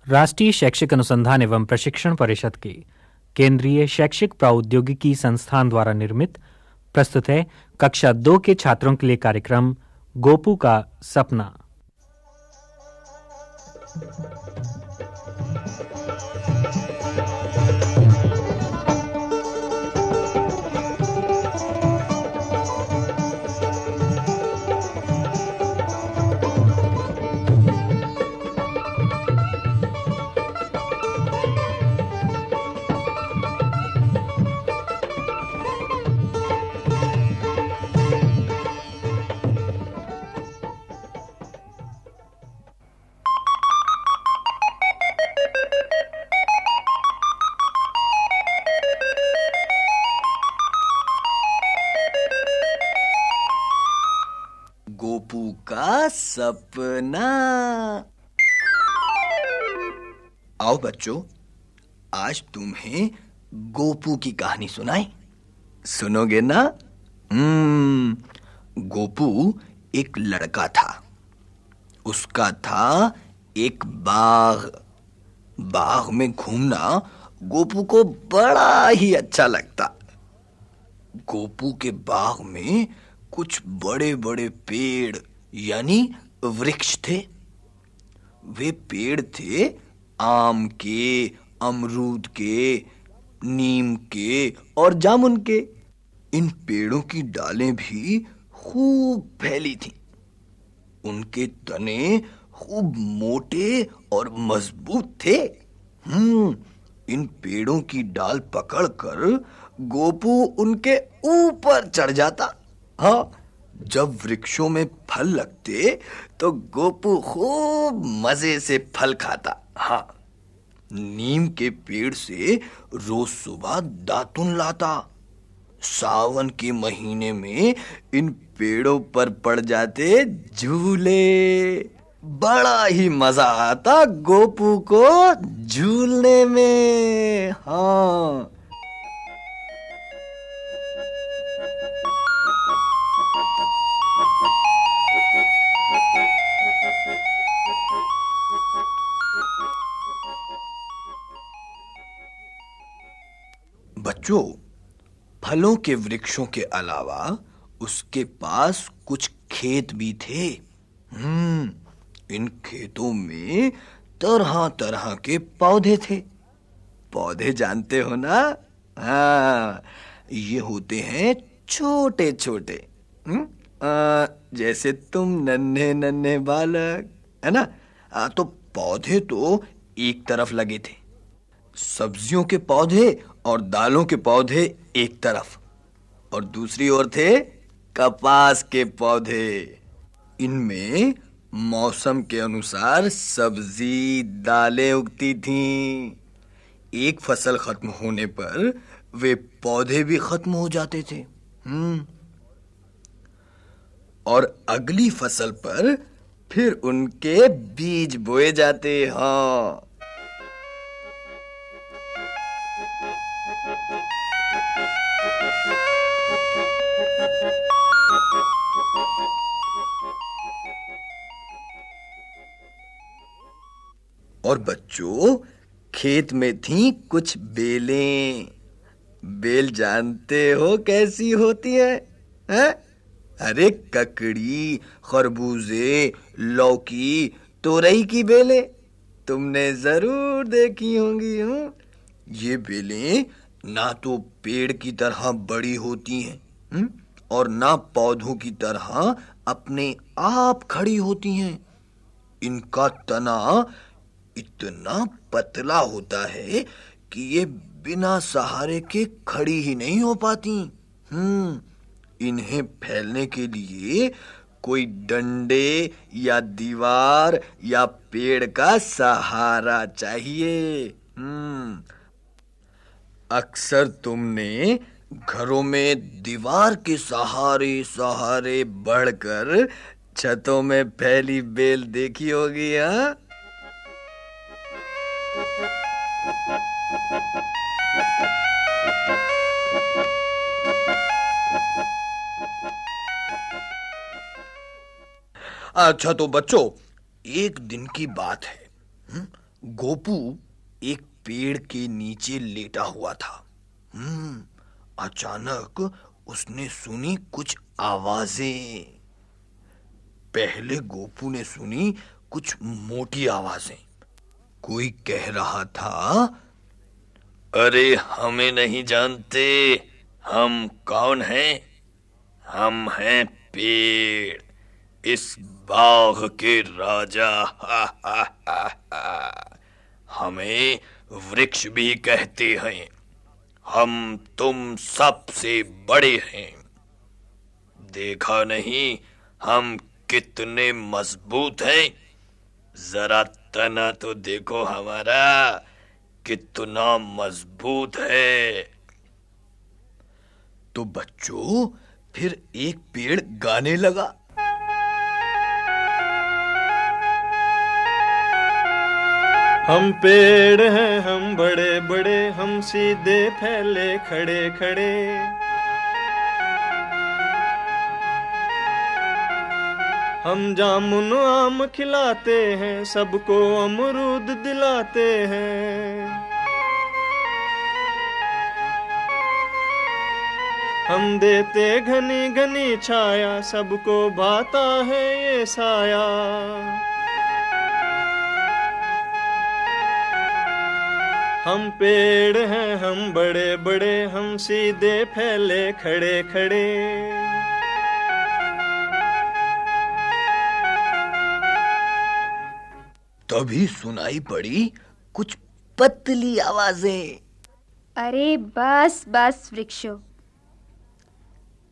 राष्ट्रीय शैक्षिक अनुसंधान एवं प्रशिक्षण परिषद के केंद्रीय शैक्षिक प्रौद्योगिकी संस्थान द्वारा निर्मित प्रस्तुत है कक्षा 2 के छात्रों के लिए कार्यक्रम गोपू का सपना। गोपू का सपना। आओ बच्चों, आज तुम्हें गोपू की कहानी सुनाएं। सुनोगे ना? गोपू एक लड़का था। उसका था एक बाग। बाग में घूमना गोपू को बड़ा ही अच्छा लगता। गोपू के बाग में कुछ बड़े बड़े पेड़ यानी वृक्ष थे। वे पेड़ थे आम के, अमरूद के, नीम के और जामुन के। इन पेड़ों की डालें भी खूब फैली थीं। उनके तने खूब मोटे और मजबूत थे। इन पेड़ों की डाल पकड़कर गोपू उनके ऊपर चढ़ जाता। हाँ, जब वृक्षों में फल लगते तो गोपू खूब मजे से फल खाता। हाँ, नीम के पेड़ से रोज सुबह दातुन लाता। सावन के महीने में इन पेड़ों पर पड़ जाते झूले। बड़ा ही मजा आता गोपू को झूलने में। हाँ, बच्चों, फलों के वृक्षों के अलावा उसके पास कुछ खेत भी थे। इन खेतों में तरह तरह के पौधे थे। पौधे जानते हो ना? हाँ, ये होते हैं छोटे छोटे, जैसे तुम नन्हे नन्हे बालक, है ना? तो पौधे तो एक तरफ लगे थे, सब्जियों के पौधे और दालों के पौधे एक तरफ, और दूसरी ओर थे कपास के पौधे। इनमें मौसम के अनुसार सब्जी दालें उगती थीं। एक फसल खत्म होने पर वे पौधे भी खत्म हो जाते थे। और अगली फसल पर फिर उनके बीज बोए जाते। हाँ, और बच्चों, खेत में थी कुछ बेलें। बेल जानते हो कैसी होती हैं? अरे ककड़ी, खरबूजे, लौकी, तोरई की बेलें तुमने जरूर देखी होंगी। ये बेलें ना तो पेड़ की तरह बड़ी होती हैं, और ना पौधों की तरह अपने आप खड़ी होती हैं। इनका तना इतना पतला होता है कि ये बिना सहारे के खड़ी ही नहीं हो पाती। इन्हें फैलने के लिए कोई डंडे या दीवार या पेड़ का सहारा चाहिए। अक्सर तुमने घरों में दीवार के सहारे सहारे बढ़कर छतों में फैली बेल देखी होगी। हाँ, अच्छा तो बच्चों, एक दिन की बात है। गोपू एक पेड़ के नीचे लेटा हुआ था। अचानक उसने सुनी कुछ आवाजें। पहले गोपू ने सुनी कुछ मोटी आवाजें। कोई कह रहा था, अरे हमें नहीं जानते, हम कौन हैं? हम हैं पेड़, इस बाग के राजा। हा हा हा हा। हमें वृक्ष भी कहते हैं। हम तुम सबसे बड़े हैं। देखा नहीं हम कितने मजबूत हैं? जरा तना तो देखो हमारा कितना मजबूत है। तो बच्चों, फिर एक पेड़ गाने लगा। हम पेड़ हैं, हम बड़े बड़े, हम सीधे फैले खड़े खड़े। हम जामुन आम खिलाते हैं, सबको अमरूद दिलाते हैं। हम देते घनी घनी छाया, सबको भाता है ये साया। हम पेड़ हैं, हम बड़े बड़े, हम सीधे फैले खड़े खड़े। तभी सुनाई पड़ी कुछ पतली आवाजें। अरे बस बस वृक्षो,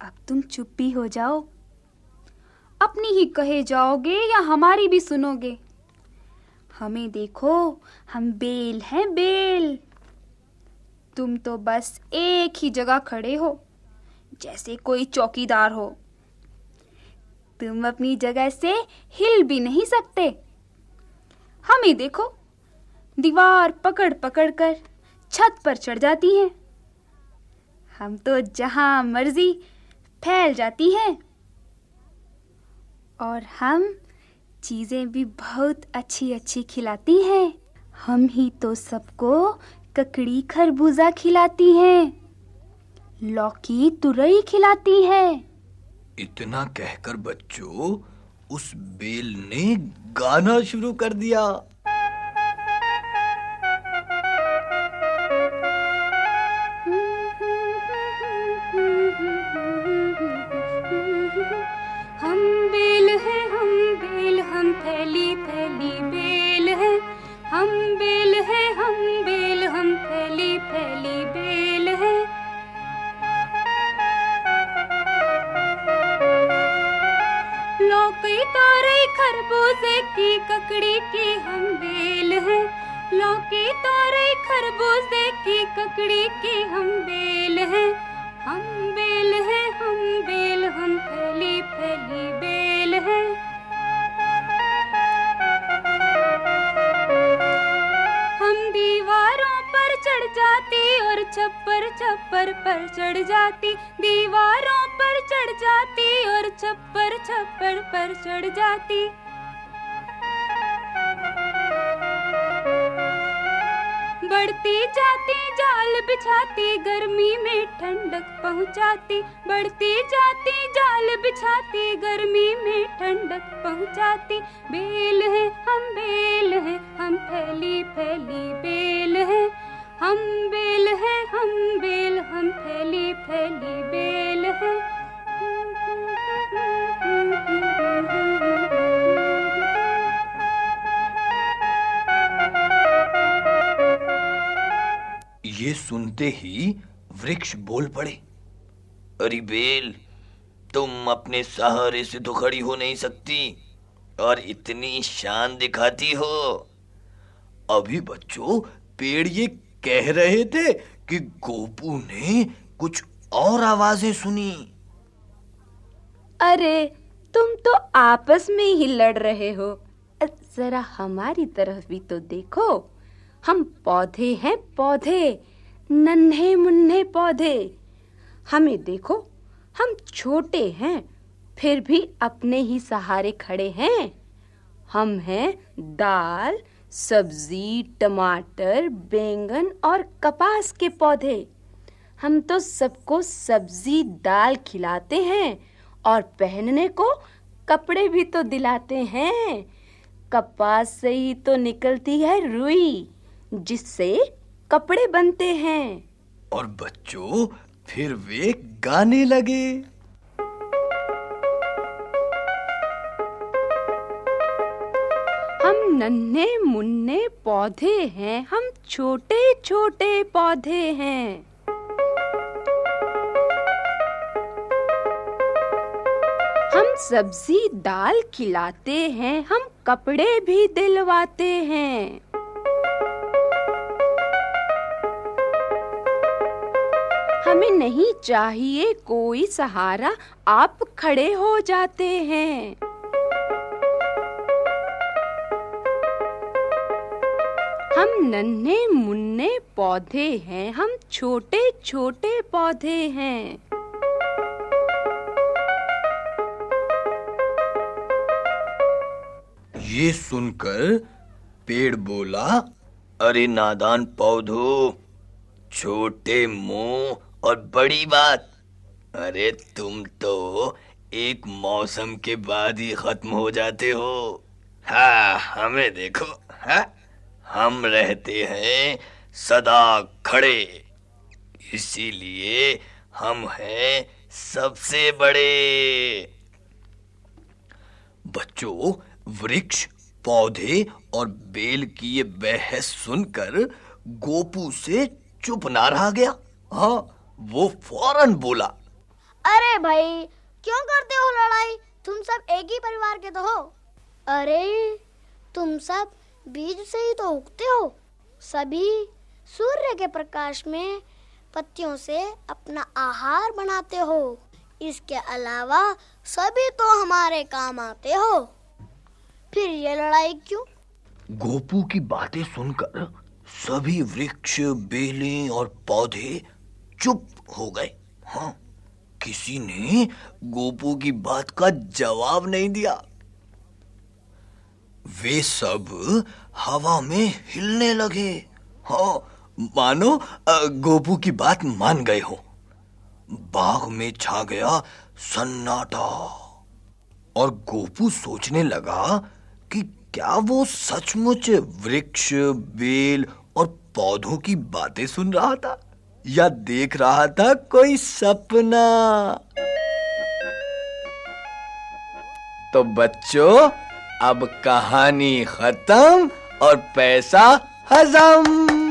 अब तुम चुप भी हो जाओ। अपनी ही कहे जाओगे या हमारी भी सुनोगे? हमें देखो, हम बेल हैं, बेल। तुम तो बस एक ही जगह खड़े हो, जैसे कोई चौकीदार हो। तुम अपनी जगह से हिल भी नहीं सकते। हमें देखो, दीवार पकड़ पकड़ कर छत पर चढ़ जाती हैं। हम तो जहां मर्जी फैल जाती हैं। और हम चीजें भी बहुत अच्छी अच्छी खिलाती हैं। हम ही तो सबको ककड़ी खरबूजा खिलाती हैं, लौकी तुरई खिलाती हैं। इतना कहकर बच्चों, उस बेल ने गाना शुरू कर दिया। हम बेल हैं, हम बेल, हम फैली फैली बेल हैं। हम बेल हैं, हम बेल, हम फैली फैली बेल हैं। लौकी तोरई खरबूजे की ककड़ी की हम बेल हैं। लौकी तोरई खरबूजे की ककड़ी की हम बेल हैं। हम बेल हैं, हम बेल, हम फैली फैली बेल हैं। हम दीवारों पर चढ़ जाती और छप्पर छप्पर पर चढ़ जाती। दीवारों पर चढ़ जाती और छप्पर छप्पर पर चढ़ जाती। बढ़ती जाती जाल बिछाती, गर्मी में ठंडक पहुंचाती। बढ़ती जाती जाल बिछाती, गर्मी में ठंडक पहुंचाती। बेल है, हम बेल है, हम फैली फैली बेल है। हम बेल है, हम बेल, हम फैली फैली बेल है। ये सुनते ही वृक्ष बोल पड़े, अरे बेल, तुम अपने सहारे से तो खड़ी हो नहीं सकती और इतनी शान दिखाती हो। अभी बच्चों, पेड़ ये कह रहे थे कि गोपू ने कुछ और आवाजें सुनी। अरे तुम तो आपस में ही लड़ रहे हो, जरा हमारी तरफ भी तो देखो। हम पौधे हैं, पौधे, नन्हे मुन्ने पौधे। हमें देखो, हम छोटे हैं, फिर भी अपने ही सहारे खड़े हैं। हम हैं दाल, सब्जी, टमाटर, बैंगन और कपास के पौधे। हम तो सबको सब्जी दाल खिलाते हैं और पहनने को कपड़े भी तो दिलाते हैं। कपास से ही तो निकलती है रुई, जिससे कपड़े बनते हैं। और बच्चों फिर वे गाने लगे। हम नन्हे मुन्ने पौधे हैं, हम छोटे छोटे पौधे हैं। हम सब्जी दाल खिलाते हैं, हम कपड़े भी दिलवाते हैं। हमें नहीं चाहिए कोई सहारा, आप खड़े हो जाते हैं। हम नन्हे मुन्ने पौधे हैं, हम छोटे छोटे पौधे हैं। ये सुनकर पेड़ बोला, अरे नादान पौधों, छोटे मुंह और बड़ी बात। अरे तुम तो एक मौसम के बाद ही खत्म हो जाते हो। हाँ, हमें देखो, हाँ, हम रहते हैं सदा खड़े, इसीलिए हम हैं सबसे बड़े। बच्चों, वृक्ष, पौधे और बेल की ये बहस सुनकर गोपू से चुप ना रहा गया। हाँ, वो फौरन बोला, अरे भाई, क्यों करते हो लड़ाई? तुम सब एक ही परिवार के तो हो। अरे तुम सब बीज से ही तो उगते हो। सभी सूर्य के प्रकाश में पत्तियों से अपना आहार बनाते हो। इसके अलावा सभी तो हमारे काम आते हो। फिर ये लड़ाई क्यों? गोपू की बातें सुनकर सभी वृक्ष, बेलें और पौधे चुप हो गए। हाँ, किसी ने गोपू की बात का जवाब नहीं दिया। वे सब हवा में हिलने लगे। हाँ, मानो गोपू की बात मान गए हो। बाग में छा गया सन्नाटा और गोपू सोचने लगा कि क्या वो सचमुच वृक्ष, बेल और पौधों की बातें सुन रहा था या देख रहा था कोई सपना। तो बच्चों, अब कहानी खत्म और पैसा हजम।